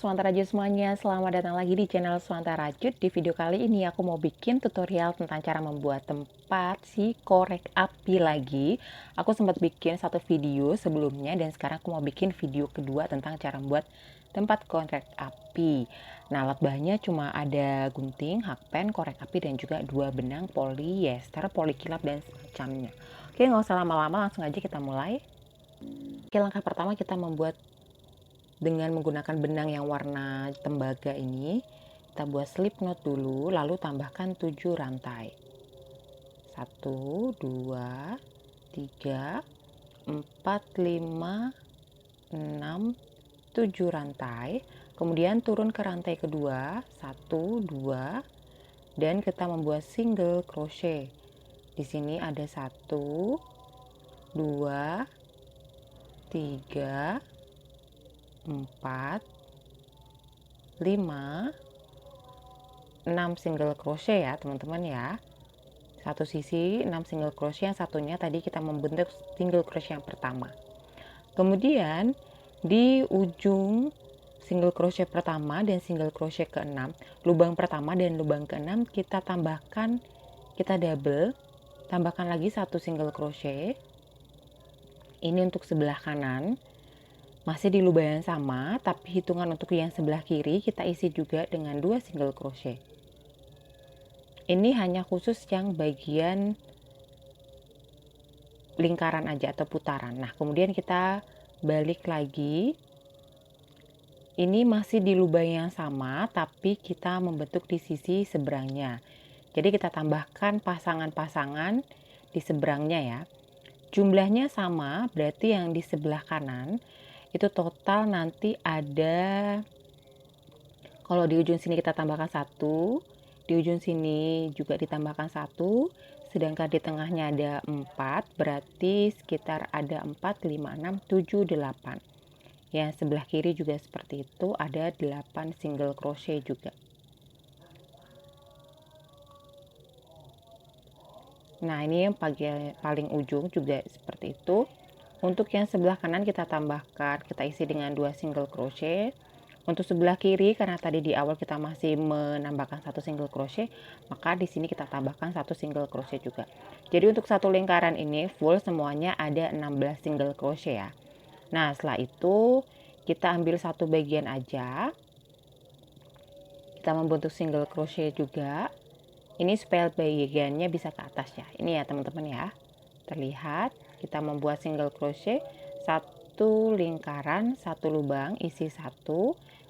Swanta Rajut semuanya, selamat datang lagi di channel Swanta Rajut. Di video kali ini aku mau bikin tutorial tentang cara membuat tempat si korek api lagi. Aku sempat bikin satu video sebelumnya dan sekarang aku mau bikin video kedua tentang cara membuat tempat korek api. Nah, alat bahannya cuma ada gunting, hakpen, korek api, dan juga 2 benang polyester, polikilap, dan semacamnya. Oke, nggak usah lama-lama, langsung aja kita mulai. Oke, langkah pertama kita membuat dengan menggunakan benang yang warna tembaga ini. Kita buat slip knot dulu, lalu tambahkan 7 rantai. 1, 2, 3, 4, 5, 6, 7 rantai. Kemudian turun ke rantai kedua, 1, 2, dan kita membuat single crochet. Di sini ada 1, 2, 3, 4, 5, 6 single crochet ya teman-teman ya. Satu sisi 6 single crochet, yang satunya tadi kita membentuk single crochet yang pertama. Kemudian di ujung single crochet pertama dan single crochet ke-6, lubang pertama dan lubang ke-6 kita tambahkan, kita double, tambahkan lagi satu single crochet. Ini untuk sebelah kanan. Masih di lubang yang sama, tapi hitungan untuk yang sebelah kiri kita isi juga dengan 2 single crochet. Ini hanya khusus yang bagian lingkaran aja atau putaran. Nah, kemudian kita balik lagi. Ini masih di lubang yang sama, tapi kita membentuk di sisi seberangnya. Jadi kita tambahkan pasangan-pasangan di seberangnya ya. Jumlahnya sama, berarti yang di sebelah kanan itu total nanti ada, kalau di ujung sini kita tambahkan 1, di ujung sini juga ditambahkan 1, sedangkan di tengahnya ada 4, berarti sekitar ada 4, 5, 6, 7, 8. Yang sebelah kiri juga seperti itu, ada 8 single crochet juga. Nah, ini yang paling ujung juga seperti itu. Untuk yang sebelah kanan kita tambahkan, kita isi dengan 2 single crochet. Untuk sebelah kiri, karena tadi di awal kita masih menambahkan 1 single crochet, maka di sini kita tambahkan 1 single crochet juga. Jadi untuk satu lingkaran ini full semuanya ada 16 single crochet ya. Nah, setelah itu kita ambil satu bagian aja. Kita membentuk single crochet juga. Ini supaya bagiannya bisa ke atas ya. Ini ya teman-teman ya. Terlihat kita membuat single crochet, satu lingkaran, satu lubang, isi 1.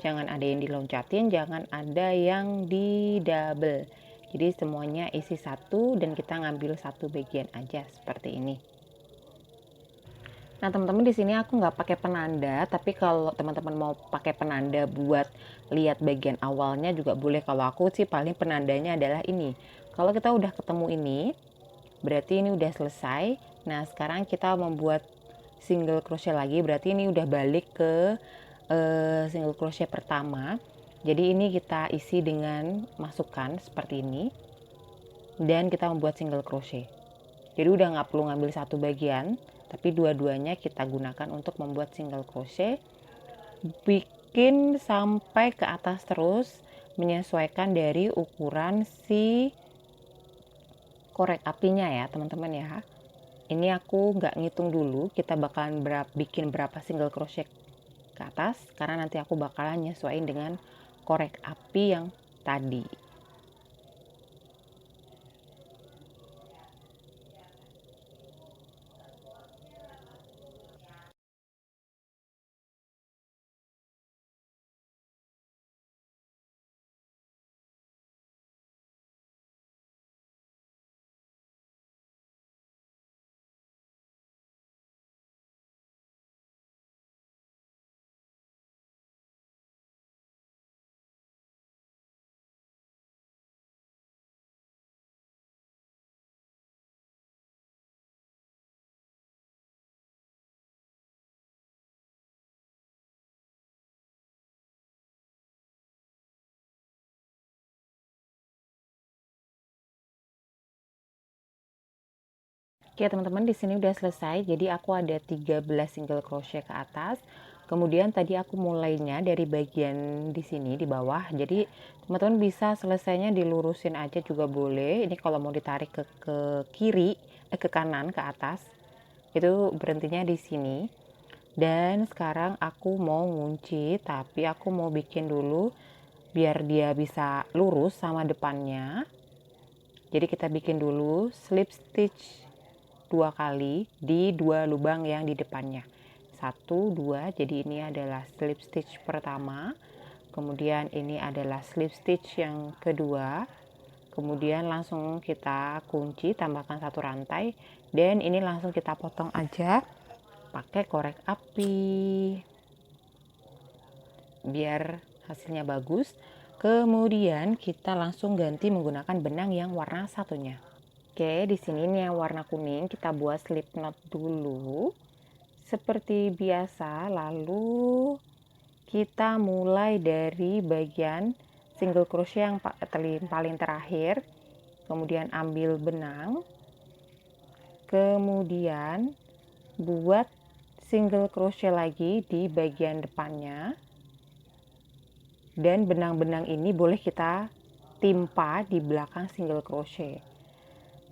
Jangan ada yang diloncatin, jangan ada yang di double. Jadi semuanya isi 1 dan kita ngambil satu bagian aja seperti ini. Nah teman-teman, di sini aku nggak pakai penanda, tapi kalau teman-teman mau pakai penanda buat lihat bagian awalnya juga boleh. Kalau aku sih paling penandanya adalah ini. Kalau kita udah ketemu ini, berarti ini udah selesai. Nah sekarang kita membuat single crochet lagi, berarti ini udah balik ke single crochet pertama. Jadi ini kita isi dengan masukkan seperti ini, dan kita membuat single crochet. Jadi udah nggak perlu ngambil satu bagian, tapi dua-duanya kita gunakan untuk membuat single crochet. Bikin sampai ke atas terus, menyesuaikan dari ukuran si korek apinya ya teman-teman ya. Ini aku nggak ngitung dulu, kita bakalan bikin berapa single crochet ke atas, karena nanti aku bakalan nyesuaiin dengan korek api yang tadi. Oke teman-teman, di sini udah selesai. Jadi aku ada 13 single crochet ke atas. Kemudian tadi aku mulainya dari bagian di sini di bawah. Jadi teman-teman bisa selesainya dilurusin aja juga boleh. Ini kalau mau ditarik ke kiri, ke kanan, ke atas, itu berhentinya di sini. Dan sekarang aku mau ngunci, tapi aku mau bikin dulu biar dia bisa lurus sama depannya. Jadi kita bikin dulu slip stitch 2 kali di 2 lubang yang di depannya. 1, 2, jadi ini adalah slip stitch pertama, kemudian ini adalah slip stitch yang kedua, kemudian langsung kita kunci, tambahkan 1 rantai, dan ini langsung kita potong aja pakai korek api biar hasilnya bagus. Kemudian kita langsung ganti menggunakan benang yang warna satunya. Oke, di sini nih yang warna kuning kita buat slip knot dulu seperti biasa, lalu kita mulai dari bagian single crochet yang paling terakhir, kemudian ambil benang, kemudian buat single crochet lagi di bagian depannya, dan benang-benang ini boleh kita timpa di belakang single crochet.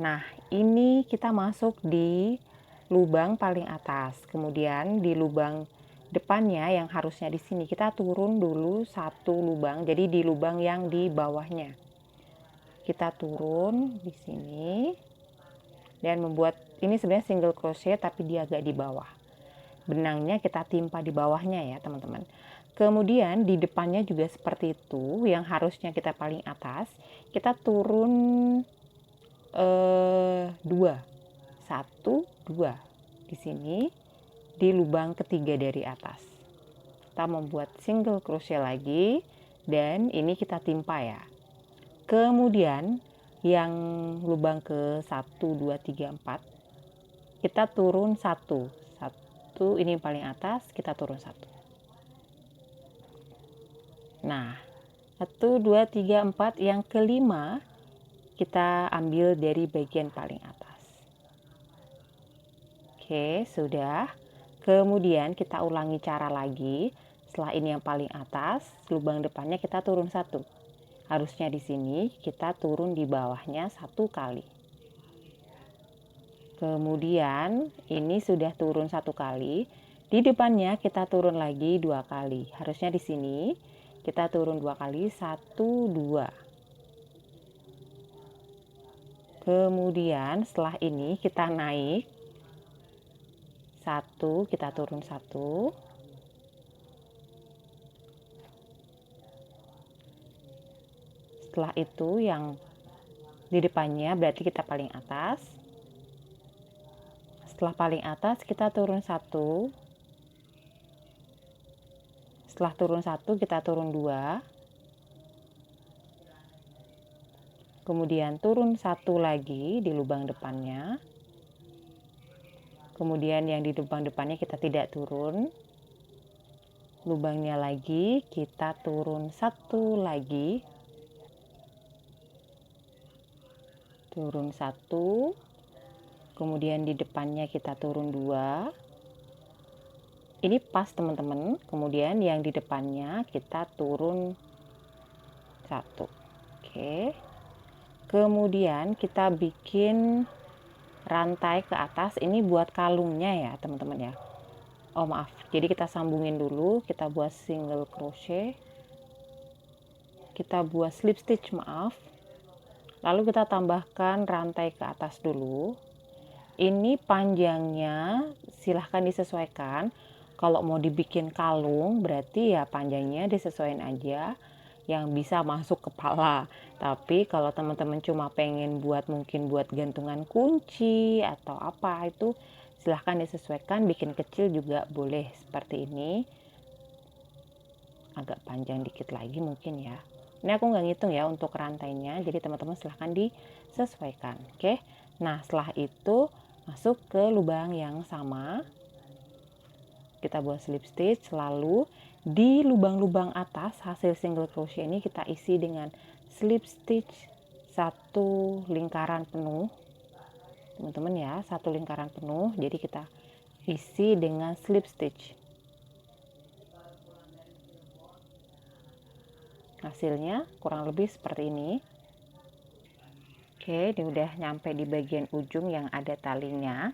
Nah, ini kita masuk di lubang paling atas, kemudian di lubang depannya yang harusnya di sini kita turun dulu 1 lubang, jadi di lubang yang di bawahnya kita turun di sini dan membuat ini sebenarnya single crochet tapi dia agak di bawah. Benangnya kita timpa di bawahnya ya teman-teman. Kemudian di depannya juga seperti itu, yang harusnya kita paling atas kita turun 2, 1, 2 di sini di lubang ketiga dari atas. Kita membuat single crochet lagi dan ini kita timpa ya. Kemudian yang lubang ke 1, 2, 3, 4 kita turun 1 ini yang paling atas, kita turun 1. Nah, 1, 2, 3, 4 yang kelima kita ambil dari bagian paling atas. Oke, sudah. Kemudian kita ulangi cara lagi. Setelah ini yang paling atas, lubang depannya kita turun 1. Harusnya di sini kita turun di bawahnya 1 kali. Kemudian ini sudah turun 1 kali. Di depannya kita turun lagi 2 kali. Harusnya di sini kita turun 2 kali, 1, 2. Kemudian setelah ini kita naik 1, kita turun 1. Setelah itu yang di depannya berarti kita paling atas. Setelah paling atas kita turun 1. Setelah turun 1 kita turun 2. Kemudian turun 1 lagi di lubang depannya. Kemudian yang di lubang depannya kita tidak turun. Lubangnya lagi kita turun 1 lagi. Turun 1. Kemudian di depannya kita turun 2. Ini pas teman-teman. Kemudian yang di depannya kita turun 1. Oke. Kemudian kita bikin rantai ke atas, ini buat kalungnya ya teman-teman ya. Oh maaf, jadi kita sambungin dulu, kita buat single crochet, kita buat slip stitch maaf, lalu kita tambahkan rantai ke atas dulu. Ini panjangnya silahkan disesuaikan. Kalau mau dibikin kalung berarti ya panjangnya disesuaikan aja yang bisa masuk kepala. Tapi kalau teman-teman cuma pengen buat mungkin buat gantungan kunci atau apa itu silahkan disesuaikan, bikin kecil juga boleh seperti ini. Agak panjang dikit lagi mungkin ya. Ini aku nggak ngitung ya untuk rantainya, jadi teman-teman silahkan disesuaikan. Oke. Nah setelah itu masuk ke lubang yang sama. Kita buat slip stitch, lalu di lubang-lubang atas hasil single crochet ini kita isi dengan slip stitch 1 lingkaran penuh teman-teman ya, 1 lingkaran penuh. Jadi kita isi dengan slip stitch. Hasilnya kurang lebih seperti ini. Oke, ini udah nyampe di bagian ujung yang ada talinya.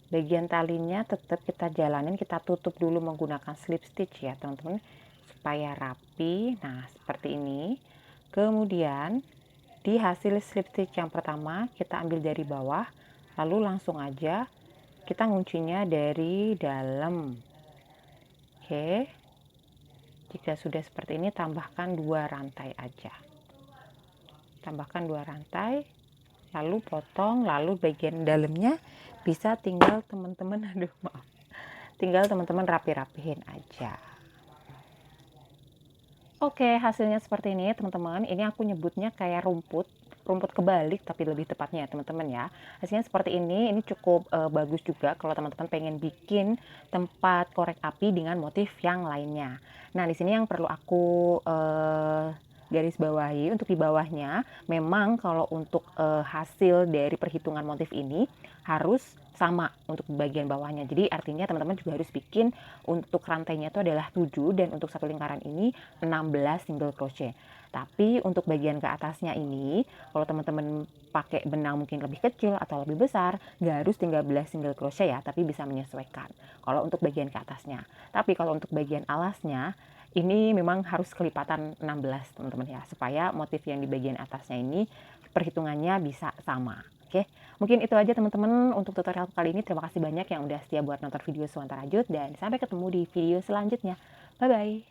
Bagian talinya tetap kita jalanin, kita tutup dulu menggunakan slip stitch ya teman-teman, supaya rapi. Nah, seperti ini. Kemudian di hasil slip stitch yang pertama kita ambil dari bawah, lalu langsung aja kita nguncinya dari dalam. Oke, jika sudah seperti ini, tambahkan 2 rantai aja. Tambahkan 2 rantai, lalu potong, lalu bagian dalamnya bisa tinggal teman-teman, aduh maaf, tinggal teman-teman rapi-rapihin aja. Oke, hasilnya seperti ini teman-teman. Ini aku nyebutnya kayak rumput kebalik, tapi lebih tepatnya ya teman-teman ya. Hasilnya seperti ini cukup bagus juga kalau teman-teman pengen bikin tempat korek api dengan motif yang lainnya. Nah, di sini yang perlu aku garis bawahi untuk di bawahnya, memang kalau untuk hasil dari perhitungan motif ini harus sama untuk bagian bawahnya. Jadi artinya teman-teman juga harus bikin untuk rantainya itu adalah 7 dan untuk satu lingkaran ini 16 single crochet. Tapi untuk bagian ke atasnya ini, kalau teman-teman pakai benang mungkin lebih kecil atau lebih besar, nggak harus 13 single crochet ya, tapi bisa menyesuaikan kalau untuk bagian ke atasnya. Tapi kalau untuk bagian alasnya, ini memang harus kelipatan 16 teman-teman ya, supaya motif yang di bagian atasnya ini perhitungannya bisa sama. Oke, mungkin itu aja teman-teman untuk tutorial kali ini. Terima kasih banyak yang udah setia buat nonton video Suanta Rajut, dan sampai ketemu di video selanjutnya. Bye-bye.